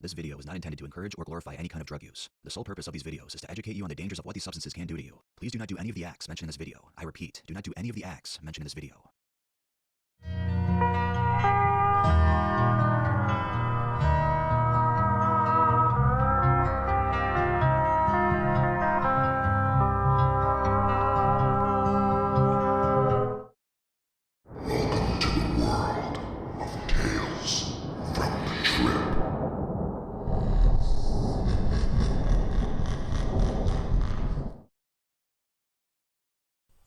This video is not intended to encourage or glorify any kind of drug use. The sole purpose of these videos is to educate you on the dangers of what these substances can do to you. Please do not do any of the acts mentioned in this video. I repeat, do not do any of the acts mentioned in this video. Welcome to the world of Tales from the Trip.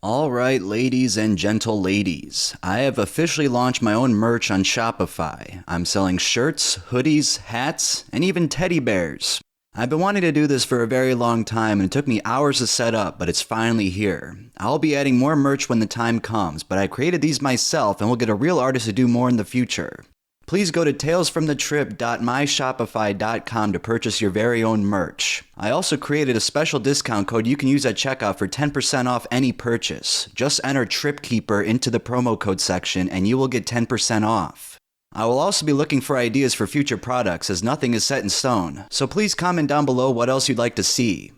Alright, ladies and gentle ladies, I have officially launched my own merch on Shopify. I'm selling shirts, hoodies, hats, and even teddy bears. I've been wanting to do this for a very long time and it took me hours to set up, but it's finally here. I'll be adding more merch when the time comes, but I created these myself and will get a real artist to do more in the future. Please go to talesfromthetrip.myshopify.com to purchase your very own merch. I also created a special discount code you can use at checkout for 10% off any purchase. Just enter TripKeeper into the promo code section and you will get 10% off. I will also be looking for ideas for future products as nothing is set in stone, so please comment down below what else you'd like to see.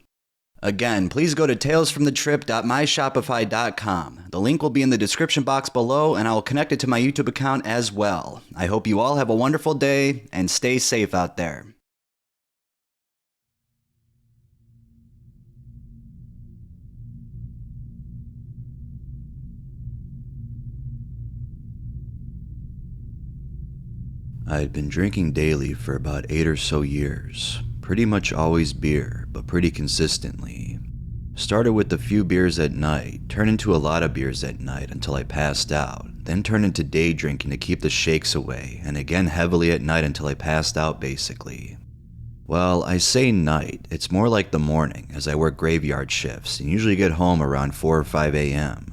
Again, please go to talesfromthetrip.myshopify.com. The link will be in the description box below and I will connect it to my YouTube account as well. I hope you all have a wonderful day and stay safe out there. I had been drinking daily for about 8 or so years. Pretty much always beer, but pretty consistently. Started with a few beers at night, turned into a lot of beers at night until I passed out, then turned into day drinking to keep the shakes away, and again heavily at night until I passed out basically. Well, I say night, it's more like the morning as I work graveyard shifts and usually get home around 4 or 5 a.m.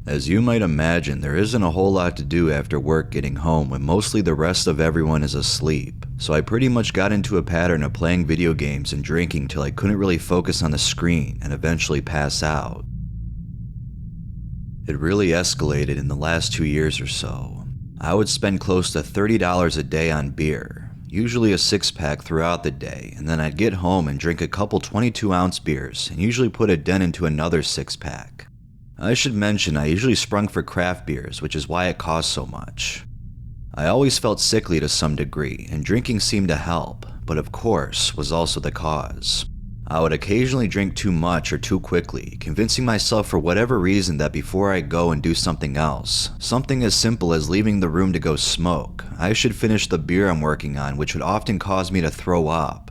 As you might imagine, there isn't a whole lot to do after work getting home when mostly the rest of everyone is asleep, so I pretty much got into a pattern of playing video games and drinking till I couldn't really focus on the screen and eventually pass out. It really escalated in the last 2 years or so. I would spend close to $30 a day on beer, usually a 6-pack throughout the day, and then I'd get home and drink a couple 22-ounce beers and usually put a dent into another 6-pack. I should mention I usually sprung for craft beers, which is why it costs so much. I always felt sickly to some degree, and drinking seemed to help, but of course was also the cause. I would occasionally drink too much or too quickly, convincing myself for whatever reason that before I go and do something else, something as simple as leaving the room to go smoke, I should finish the beer I'm working on, which would often cause me to throw up.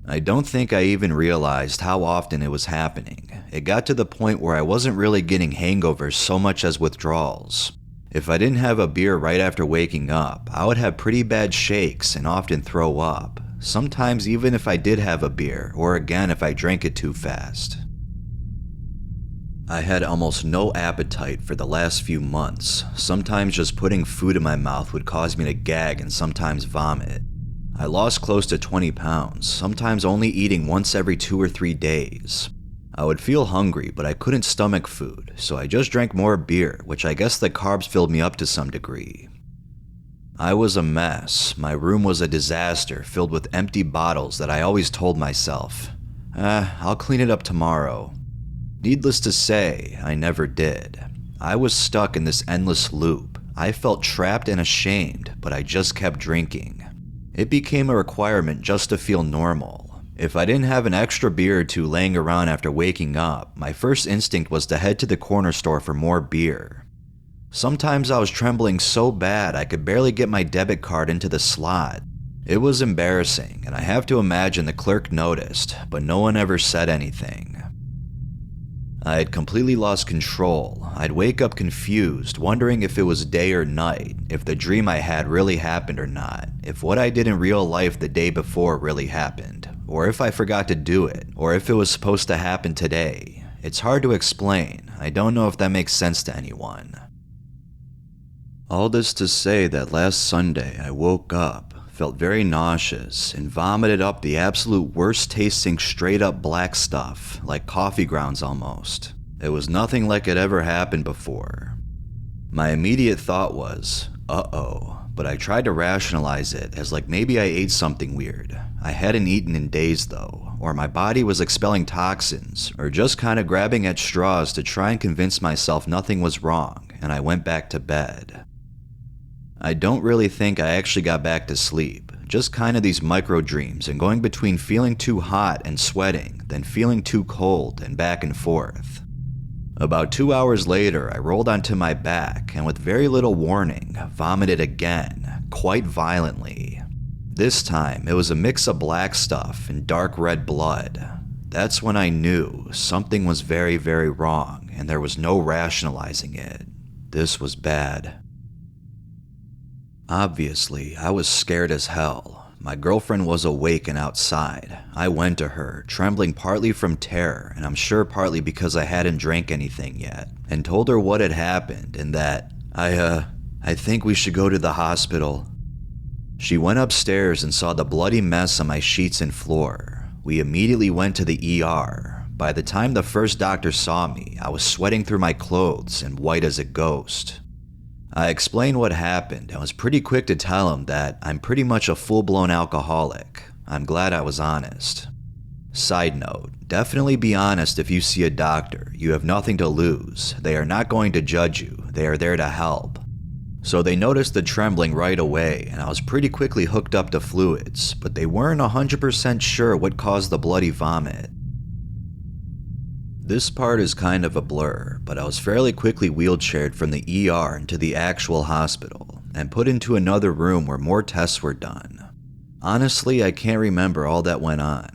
I don't think I even realized how often it was happening. It got to the point where I wasn't really getting hangovers so much as withdrawals. If I didn't have a beer right after waking up, I would have pretty bad shakes and often throw up. Sometimes even if I did have a beer, or again if I drank it too fast. I had almost no appetite for the last few months. Sometimes just putting food in my mouth would cause me to gag and sometimes vomit. I lost close to 20 pounds, sometimes only eating once every 2 or 3 days. I would feel hungry, but I couldn't stomach food, so I just drank more beer, which I guess the carbs filled me up to some degree. I was a mess. My room was a disaster, filled with empty bottles that I always told myself, I'll clean it up tomorrow. Needless to say, I never did. I was stuck in this endless loop. I felt trapped and ashamed, but I just kept drinking. It became a requirement just to feel normal. If I didn't have an extra beer or two laying around after waking up, my first instinct was to head to the corner store for more beer. Sometimes I was trembling so bad I could barely get my debit card into the slot. It was embarrassing, and I have to imagine the clerk noticed, but no one ever said anything. I had completely lost control. I'd wake up confused, wondering if it was day or night, if the dream I had really happened or not, if what I did in real life the day before really happened, or if I forgot to do it, or if it was supposed to happen today. It's hard to explain. I don't know if that makes sense to anyone. All this to say that last Sunday I woke up, felt very nauseous, and vomited up the absolute worst tasting straight up black stuff, like coffee grounds almost. It was nothing like it ever happened before. My immediate thought was, uh-oh, but I tried to rationalize it as like maybe I ate something weird. I hadn't eaten in days though, or my body was expelling toxins, or just kind of grabbing at straws to try and convince myself nothing was wrong, and I went back to bed. I don't really think I actually got back to sleep, just kind of these micro dreams and going between feeling too hot and sweating, then feeling too cold and back and forth. About 2 hours later, I rolled onto my back and with very little warning, vomited again, quite violently. This time, it was a mix of black stuff and dark red blood. That's when I knew something was very, very wrong and there was no rationalizing it. This was bad. Obviously, I was scared as hell. My girlfriend was awake and outside. I went to her, trembling partly from terror, and I'm sure partly because I hadn't drank anything yet, and told her what had happened and that, I think we should go to the hospital. She went upstairs and saw the bloody mess on my sheets and floor. We immediately went to the ER. By the time the first doctor saw me, I was sweating through my clothes and white as a ghost. I explained what happened and was pretty quick to tell him that I'm pretty much a full-blown alcoholic. I'm glad I was honest. Side note, definitely be honest if you see a doctor. You have nothing to lose. They are not going to judge you. They are there to help. So they noticed the trembling right away and I was pretty quickly hooked up to fluids, but they weren't 100% sure what caused the bloody vomit. This part is kind of a blur, but I was fairly quickly wheelchaired from the ER into the actual hospital and put into another room where more tests were done. Honestly, I can't remember all that went on.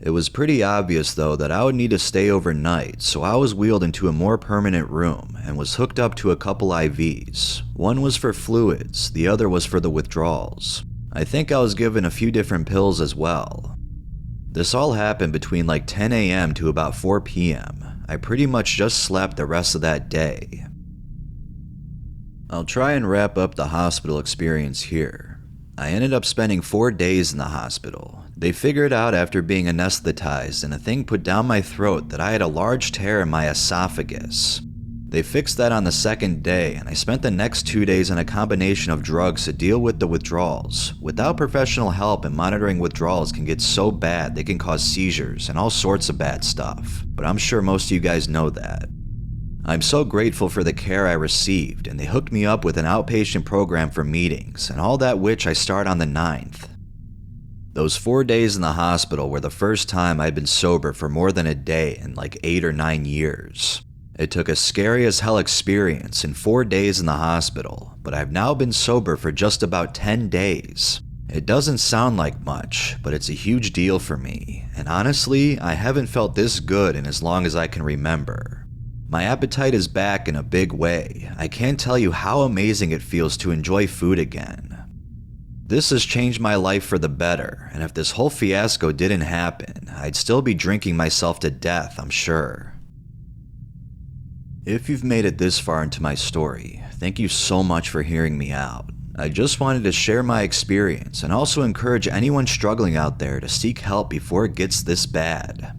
It was pretty obvious though that I would need to stay overnight, so I was wheeled into a more permanent room and was hooked up to a couple IVs. One was for fluids, the other was for the withdrawals. I think I was given a few different pills as well. This all happened between like 10 a.m. to about 4 p.m. I pretty much just slept the rest of that day. I'll try and wrap up the hospital experience here. I ended up spending 4 days in the hospital. They figured out after being anesthetized and a thing put down my throat that I had a large tear in my esophagus. They fixed that on the second day, and I spent the next 2 days on a combination of drugs to deal with the withdrawals. Without professional help, and monitoring withdrawals can get so bad they can cause seizures and all sorts of bad stuff, but I'm sure most of you guys know that. I'm so grateful for the care I received, and they hooked me up with an outpatient program for meetings, and all that which I start on the 9th. Those 4 days in the hospital were the first time I'd been sober for more than a day in like 8 or 9 years. It took a scary as hell experience in 4 days in the hospital, but I've now been sober for just about 10 days. It doesn't sound like much, but it's a huge deal for me, and honestly, I haven't felt this good in as long as I can remember. My appetite is back in a big way. I can't tell you how amazing it feels to enjoy food again. This has changed my life for the better, and if this whole fiasco didn't happen, I'd still be drinking myself to death, I'm sure. If you've made it this far into my story, thank you so much for hearing me out. I just wanted to share my experience and also encourage anyone struggling out there to seek help before it gets this bad.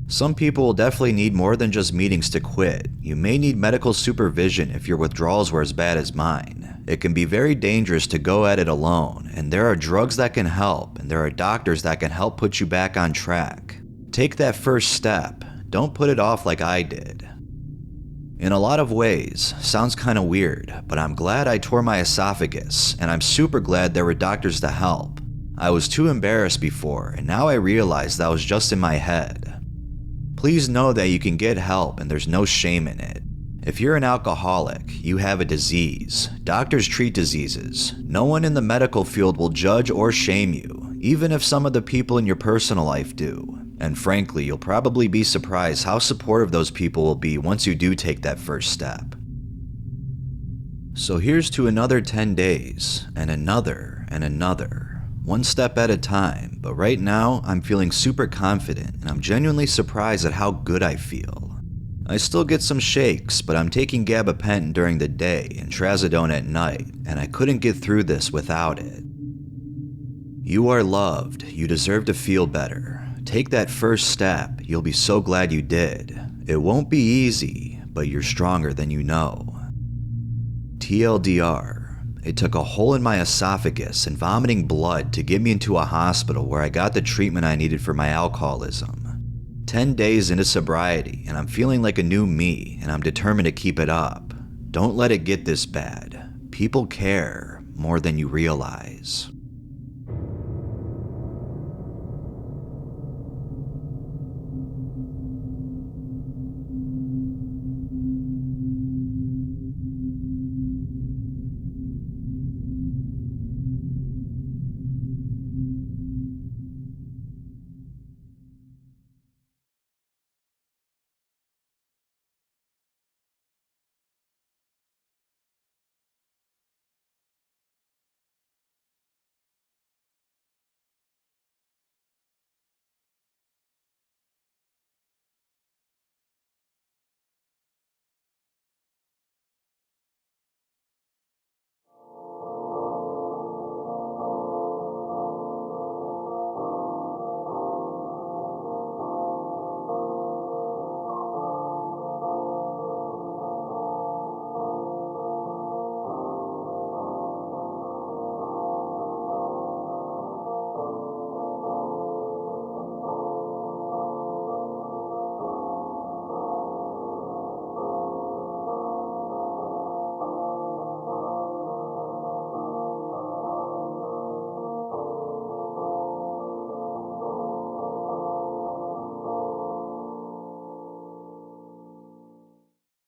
Some people will definitely need more than just meetings to quit. You may need medical supervision if your withdrawals were as bad as mine. It can be very dangerous to go at it alone, and there are drugs that can help, and there are doctors that can help put you back on track. Take that first step. Don't put it off like I did. In a lot of ways, sounds kinda weird, but I'm glad I tore my esophagus, and I'm super glad there were doctors to help. I was too embarrassed before, and now I realize that was just in my head. Please know that you can get help and there's no shame in it. If you're an alcoholic, you have a disease. Doctors treat diseases. No one in the medical field will judge or shame you, even if some of the people in your personal life do. And frankly, you'll probably be surprised how supportive those people will be once you do take that first step. So here's to another 10 days, and another, one step at a time, but right now I'm feeling super confident and I'm genuinely surprised at how good I feel. I still get some shakes, but I'm taking gabapentin during the day and trazodone at night, and I couldn't get through this without it. You are loved, you deserve to feel better. Take that first step, you'll be so glad you did. It won't be easy, but you're stronger than you know. TLDR, It took a hole in my esophagus and vomiting blood to get me into a hospital where I got the treatment I needed for my alcoholism. 10 days into sobriety, and I'm feeling like a new me, and I'm determined to keep it up. Don't let it get this bad. People care more than you realize.